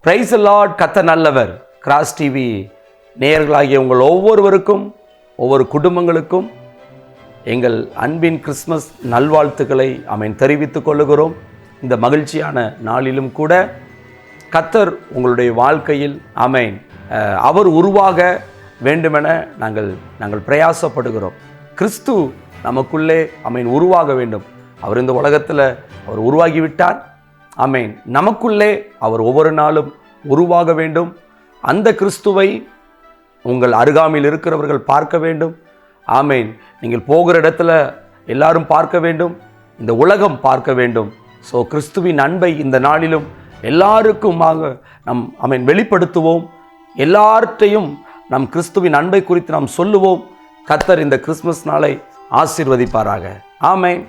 Praise the Lord. கர்த்தர் நல்லவர். Cross TV நேயர்களாகிய உங்கள் ஒவ்வொருவருக்கும், ஒவ்வொரு குடும்பங்களுக்கும் எங்கள் அன்பின் கிறிஸ்மஸ் நல்வாழ்த்துக்களை தெரிவித்துக் கொள்ளுகிறோம். இந்த மகிழ்ச்சியான நாளிலும் கூட கர்த்தர் உங்களுடைய வாழ்க்கையில் அவர் உருவாக வேண்டுமென நாங்கள் பிரயாசப்படுகிறோம். கிறிஸ்து நமக்குள்ளே உருவாக வேண்டும். அவர் இந்த உலகத்தில் அவர் உருவாகிவிட்டார். நமக்குள்ளே அவர் ஒவ்வொரு நாளும் உருவாக வேண்டும். அந்த கிறிஸ்துவை உங்கள் அருகாமையில் இருக்கிறவர்கள் பார்க்க வேண்டும். நீங்கள் போகிற இடத்துல எல்லாரும் பார்க்க வேண்டும். இந்த உலகம் பார்க்க வேண்டும். ஸோ கிறிஸ்துவின் அன்பை இந்த நாளிலும் எல்லாருக்குமாக நாம் வெளிப்படுத்துவோம். எல்லார்ட்டையும் நம் கிறிஸ்துவின் அன்பை குறித்து நாம் சொல்லுவோம். கர்த்தர் இந்த கிறிஸ்மஸ் நாளை ஆசீர்வதிப்பாராக. ஆமென்.